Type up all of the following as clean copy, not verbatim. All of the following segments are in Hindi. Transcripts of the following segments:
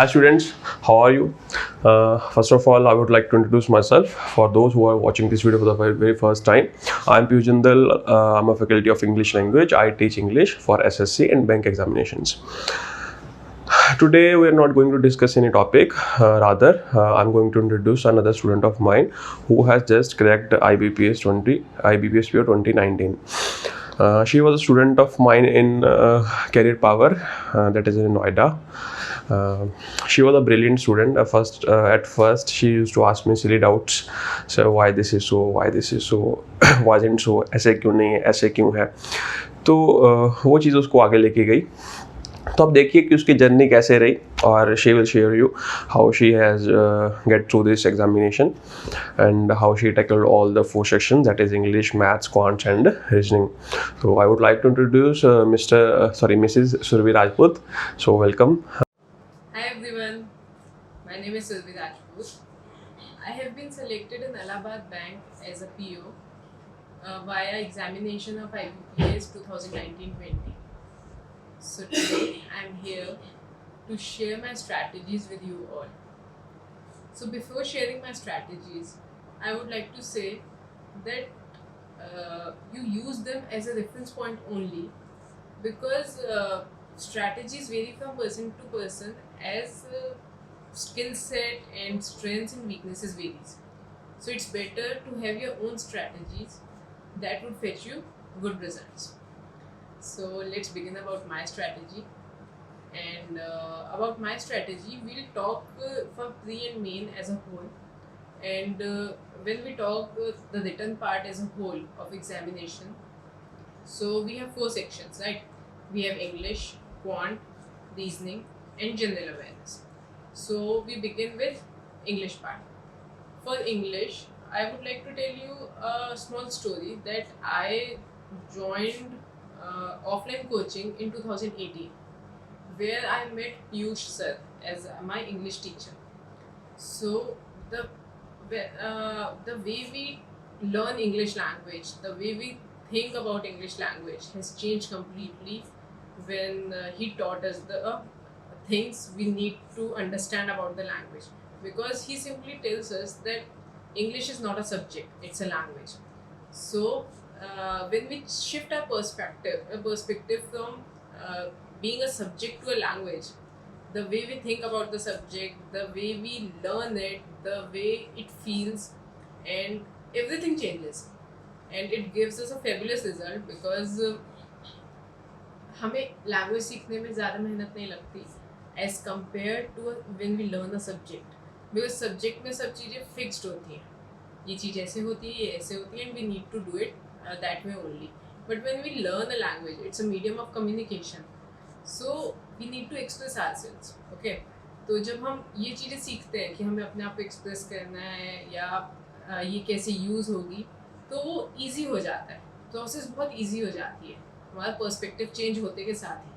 Hi students, how are you? First of all, I would like to introduce myself. For those who are watching this video for the very first time, I'm Piyush Jindal. I'm a faculty of English language. I teach English for SSC and bank examinations. Today we are not going to discuss any topic. Rather, I'm going to introduce another student of mine who has just cracked IBPS PO 2019. She was a student of mine in Career Power, that is in Noida. She was a brilliant student. At first, she used to ask me silly doubts. So why this is so? Why this is so? Why isn't so? ऐसे क्यों नहीं है? ऐसे क्यों है? तो वो चीज़ उसको आगे लेके गई. तो आप देखिए कि उसकी जर्नी कैसे रही और she will share you how she has get through this examination and how she tackled all the 4 sections, that is English, Maths, Quants and Reasoning. So I would like to introduce Mrs. Survi Rajput. So welcome. Hi everyone, my name is Survi Rajput. I have been selected in Allahabad Bank as a PO via examination of IBPS 2019-20. So today I am here to share my strategies with you all. So before sharing my strategies, I would like to say that you use them as a reference point only, because strategies vary from person to person as skill set and strengths and weaknesses varies. So it's better to have your own strategies that would fetch you good results. So let's begin about my strategy. And about my strategy, we'll talk for pre and main as a whole. And when we talk the written part as a whole of examination, so we have 4 sections, right? We have English, Quant, Reasoning and General Awareness. So we begin with English part. For English, I would like to tell you a small story that I joined offline coaching in 2018, where I met Piyush sir as my English teacher. So the way we learn English language, the way we think about English language has changed completely when he taught us the things we need to understand about the language. Because he simply tells us that English is not a subject, it's a language. So when we shift our perspective from being a subject to a language, the way we think about the subject, the way we learn it, the way it feels, and everything changes. And it gives us a fabulous result, because हमें लैंग्वेज सीखने में ज़्यादा मेहनत नहीं लगती as compared to when we learn a subject. Because subject में सब चीज़ें फिक्स्ड होती हैं, ये चीज़ ऐसे होती है, ये ऐसे होती है, and we need to do it that way only. But when we learn a language, it's a medium of communication, so we need to express ourselves. Okay, तो जब हम ये चीज़ें सीखते हैं कि हमें अपने आप को एक्सप्रेस करना है या ये कैसे यूज़ होगी, तो वो ईजी हो जाता है, प्रोसेस बहुत ईजी हो जाती है हमारा पर्सपेक्टिव चेंज होते के साथ ही.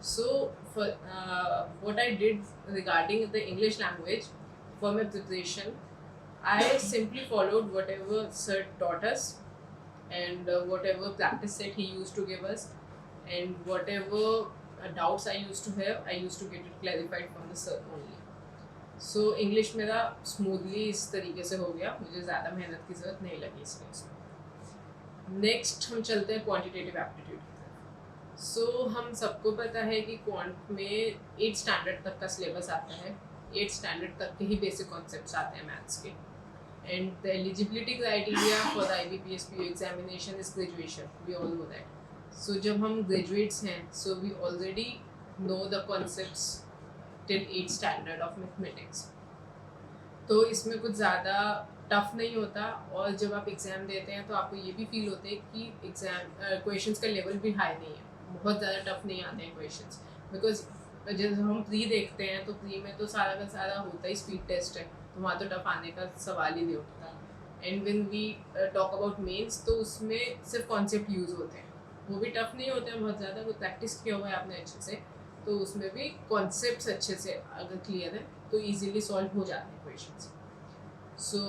So what I did regarding the English language for my preparation, I simply followed whatever sir taught us, and whatever practice set he used to give us, and whatever doubts I used to have, I used to get it clarified from the sir only. So English मेरा smoothly इस तरीके से हो गया, मुझे ज़्यादा मेहनत की ज़रूरत नहीं लगी इसमें. नेक्स्ट हम चलते हैं क्वान्टिटेटिव एप्टीट्यूड. सो हम सबको पता है कि क्वांट में 8th स्टैंडर्ड तक का सिलेबस आता है, 8th स्टैंडर्ड तक के ही बेसिक कॉन्सेप्ट्स आते हैं मैथ्स के. And the eligibility criteria for the IBPS PO examination is graduation, we all know that. So जब हम ग्रेजुएट्स हैं, so we already know the concepts till 8th standard of mathematics. तो इसमें कुछ ज़्यादा टफ नहीं होता, और जब आप एग्ज़ाम देते हैं तो आपको ये भी फील होता है कि एग्ज़ाम क्वेश्चंस का लेवल भी हाई नहीं है, बहुत ज़्यादा टफ नहीं आते हैं क्वेश्चंस. बिकॉज जब हम प्री देखते हैं तो प्री में तो सारा का सारा होता ही स्पीड टेस्ट है, तो वहाँ तो टफ आने का सवाल ही नहीं उठता. And when we talk about mains, तो उसमें सिर्फ कॉन्सेप्ट यूज़ होते हैं, वो भी टफ नहीं होते हैं बहुत ज़्यादा, वो प्रैक्टिस किया हुआ है आपने अच्छे से, तो उसमें भी कॉन्सेप्ट्स अच्छे से अगर क्लियर है तो ईजीली सॉल्व हो जाते हैं क्वेश्चंस. सो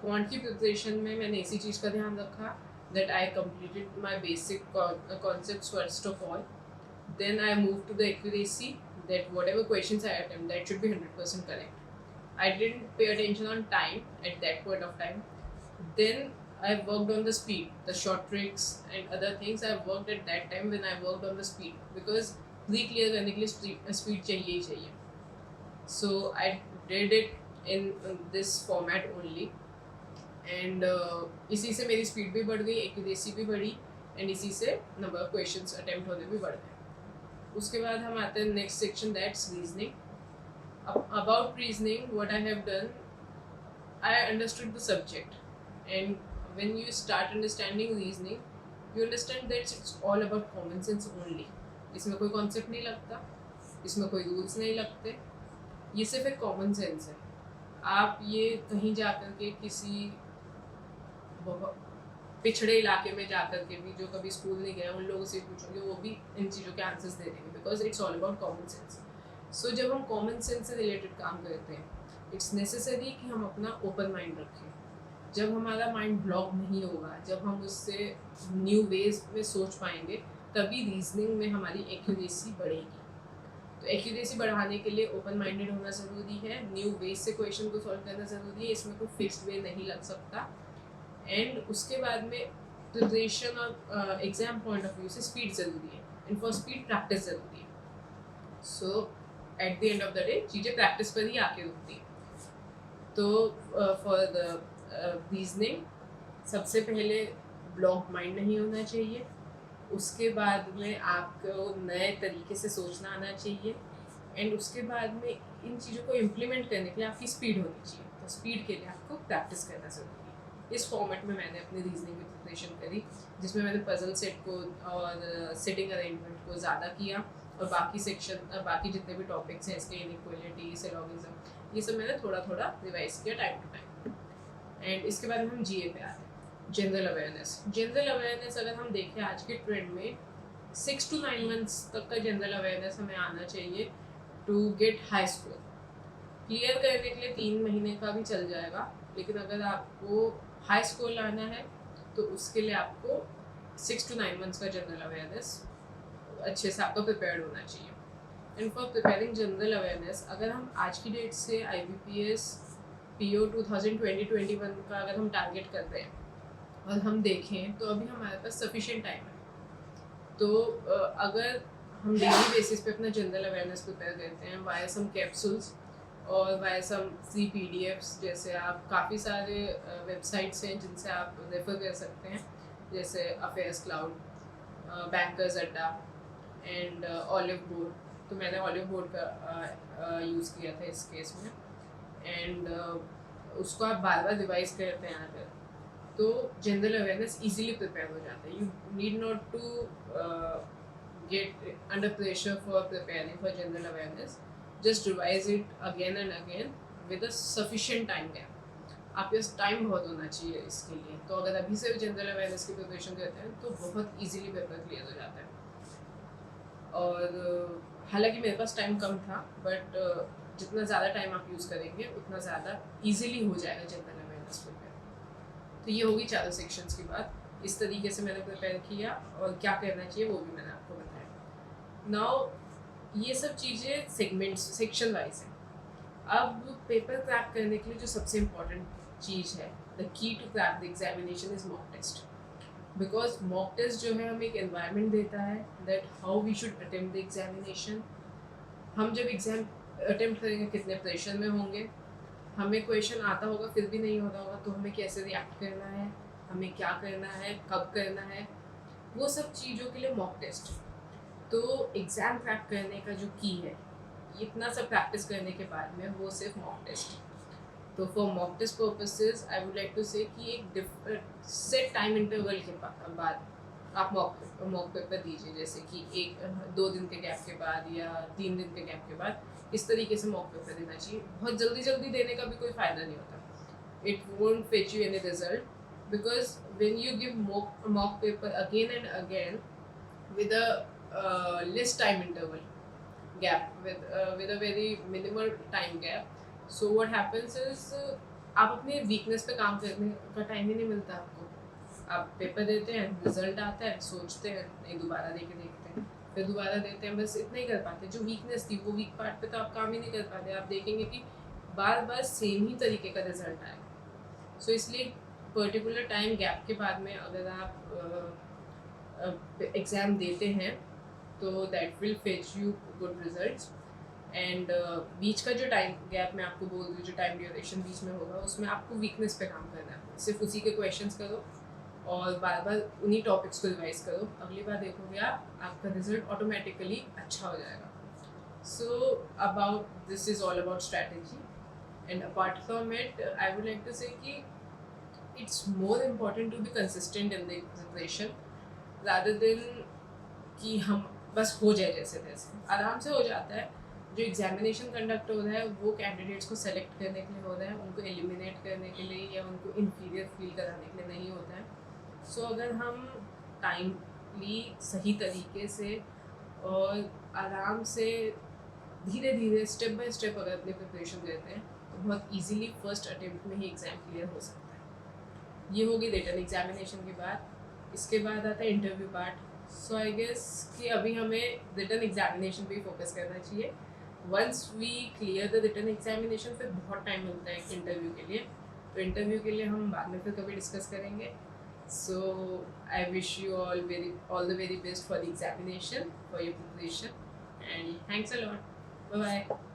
क्वांट की प्रिपरेशन में मैंने इसी चीज़ का ध्यान रखा, that I completed my basic concepts first of all. Then I moved to the accuracy, that whatever questions I attempt, that should be 100% correct. I didn't pay attention on time at that point of time. Then I worked on the speed, the short tricks and other things I worked at that time when I worked on the speed, because pre clear करने के लिए speed चाहिए ही चाहिए. So I did it in this format only, and इसी से मेरी speed भी बढ़ गई, accuracy भी बढ़ी, and इसी से number of questions attempt होने भी बढ़ गए. उसके बाद हम आते हैं next section, that's reasoning. About reasoning, what I have done, I understood the subject, and when you start understanding reasoning, you understand that it's all about common sense only. इसमें कोई concept नहीं लगता, इसमें कोई rules नहीं लगते, ये सिर्फ एक common sense है. आप ये कहीं जाकर के किसी पिछड़े इलाके में जाकर के भी जो कभी स्कूल नहीं गए उन लोगों से पूछोगे, वो भी इन चीज़ों के आंसर्स दे देंगे, because it's all about common sense. So जब हम कॉमन सेंस से रिलेटेड काम करते हैं, इट्स नेसेसरी कि हम अपना ओपन माइंड रखें. जब हमारा माइंड ब्लॉक नहीं होगा, जब हम उससे न्यू वेज में सोच पाएंगे, तभी रीजनिंग में हमारी एक्यूरेसी बढ़ेगी. तो एक्यूरेसी बढ़ाने के लिए ओपन माइंडेड होना ज़रूरी है, न्यू वेज से क्वेश्चन को सॉल्व करना ज़रूरी है, इसमें कोई फिक्स्ड वे नहीं लग सकता. एंड उसके बाद में प्रिपरेशन और एग्जाम पॉइंट ऑफ व्यू से स्पीड ज़रूरी है, एंड फॉर स्पीड प्रैक्टिस ज़रूरी है. So at the end of the day चीज़ें प्रैक्टिस पर ही आके रुकती हैं. तो फॉर द रीजनिंग सबसे पहले ब्लॉक माइंड नहीं होना चाहिए, उसके बाद में आपको नए तरीके से सोचना आना चाहिए, एंड उसके बाद में इन चीज़ों को इम्प्लीमेंट करने के लिए आपकी स्पीड होनी चाहिए. तो स्पीड के लिए आपको प्रैक्टिस करना ज़रूरी है. इस फॉर्मेट में मैंने अपनी रीजनिंग की प्रिपरेशन करी, जिसमें मैंने पजल सेट को और सिटिंग अरेंजमेंट को ज़्यादा किया, और बाकी सेक्शन बाकी जितने भी टॉपिक्स हैं इसके, इनइक्वालिटी, सिलोगिज्म, ये सब मैंने थोड़ा थोड़ा रिवाइज किया टाइम टू टाइम. एंड इसके बाद हम जीए पे आते हैं, जनरल अवेयरनेस. जनरल अवेयरनेस अगर हम देखें आज के ट्रेंड में 6 to 9 मंथ्स तक का जनरल अवेयरनेस हमें आना चाहिए to get high score. Clear करने के लिए 3 महीने का भी चल जाएगा, लेकिन अगर आपको हाई स्कोर लाना है तो उसके लिए आपको 6 to 9 मंथ्स का जनरल अवेयरनेस अच्छे से आपका प्रिपेयर्ड होना चाहिए. And for preparing general awareness, अगर हम आज की डेट से IBPS PO 2020-21 का अगर हम टारगेट कर रहे हैं और हम देखें तो अभी हमारे पास सफिशिएंट टाइम है. तो अगर हम डेली बेसिस पे अपना जनरल अवेयरनेस प्रिपेयर करते हैं वाया सम कैप्सूल्स और वाया सम फ्री PDFs, जैसे आप काफ़ी सारे वेबसाइट्स हैं जिनसे आप रेफ़र कर सकते हैं, जैसे अफेयर्स क्लाउड, बैंकर्स अड्डा एंड ऑलिव बोर्ड. तो मैंने ऑलिव बोर्ड का यूज़ किया था इस केस में, एंड उसको आप बार बार रिवाइज करते हैं अगर, तो जनरल अवेयरनेस इजीली प्रिपेयर हो जाता है. You need not to get under pressure for preparing for general awareness. Just revise it again and again with a sufficient time gap. आपके पास टाइम बहुत होना चाहिए इसके लिए. तो अगर अभी से जनरल अवेयरनेस की प्रिपरेशन करते हैं तो बहुत ईजीली पेपर क्लियर हो जाता है. और हालांकि मेरे पास टाइम कम था, बट जितना ज़्यादा टाइम आप यूज़ करेंगे उतना ज़्यादा इजीली हो जाएगा जनरल अवेयरनेस प्रिपेयर. तो ये होगी चारों सेक्शंस की बात. इस तरीके से मैंने प्रिपेयर किया, और क्या करना चाहिए वो भी मैंने आपको बताया. नाउ ये सब चीज़ें सेगमेंट्स सेक्शन वाइज हैं. अब पेपर क्रैक करने के लिए जो सबसे इम्पॉर्टेंट चीज़ है, the key to crack the examination is mock test. Because mock test जो है हमें एक एनवायरनमेंट देता है that how we should attempt the examination. हम जब एग्ज़ाम अटेम्प्ट करेंगे कितने प्रेशर में होंगे, हमें क्वेश्चन आता होगा फिर भी नहीं होता होगा, तो हमें कैसे रिएक्ट करना है, हमें क्या करना है, कब करना है, वो सब चीज़ों के लिए मॉक टेस्ट. तो एग्ज़ाम क्रैक करने का जो की है, इतना सब प्रैक्टिस करने के बाद में वो सिर्फ मॉक टेस्ट. तो for mock test purposes I would like to say कि एक सेट टाइम इंटरवल के बाद आप मॉक पेपर दीजिए, जैसे कि 1-2 दिन के गैप के बाद या 3 दिन के गैप के बाद. इस तरीके से मॉक पेपर देना चाहिए. बहुत जल्दी देने का भी कोई फ़ायदा नहीं होता. It won't fetch you any result, because when you give mock paper again and again with a less time interval gap, with a very minimal time gap, so what happens is आप अपने वीकनेस पे काम करने का टाइम ही नहीं मिलता आपको. आप पेपर देते हैं, रिजल्ट आता है, सोचते हैं, नहीं दोबारा दे के देखते हैं, फिर दोबारा देते हैं, बस इतना ही कर पाते। जो वीकनेस थी वो वीक पार्ट पे तो आप काम ही नहीं कर पाते। आप देखेंगे कि बार बार सेम ही तरीके का रिजल्ट आएगा। सो इसलिए पर्टिकुलर टाइम गैप के बाद में अगर आप एग्ज़ाम देते हैं तो that will fetch you good results. And बीच का जो टाइम गैप मैं आपको बोल दूँ, जो टाइम ड्यूरेशन बीच में होगा, उसमें आपको वीकनेस पे काम करना है। सिर्फ उसी के क्वेश्चंस करो और बार बार उन्हीं टॉपिक्स को रिवाइज करो। अगली बार देखोगे आपका रिजल्ट ऑटोमेटिकली अच्छा हो जाएगा। So about this is all about strategy. And apart from it I would like to say कि it's more important to be consistent in the preparation rather than कि हम बस हो जाए जैसे तैसे। आराम से हो जाता है। जो एग्जामिनेशन कंडक्ट हो रहा है वो कैंडिडेट्स को सेलेक्ट करने के लिए हो रहा है, उनको एलिमिनेट करने के लिए या उनको इन्फीरियर फील कराने के लिए नहीं होता है। सो अगर हम टाइमली सही तरीके से और आराम से धीरे धीरे स्टेप बाय स्टेप अगर अपनी प्रिपरेशन करते हैं तो बहुत इजीली फर्स्ट अटेम्प्ट में ही एग्ज़ाम क्लियर हो सकता है। ये होगी रिटन एग्जामिनेशन के बाद। इसके बाद आता है interview part. So I guess कि अभी हमें रिटन एग्जामिनेशन पे ही फोकस करना चाहिए। Once we clear the written examination फिर बहुत टाइम मिलता है इंटरव्यू के लिए। तो इंटरव्यू के लिए हम बाद में फिर कभी डिस्कस करेंगे। So I wish you all the very best for the examination, for your preparation, and thanks a lot. Bye bye.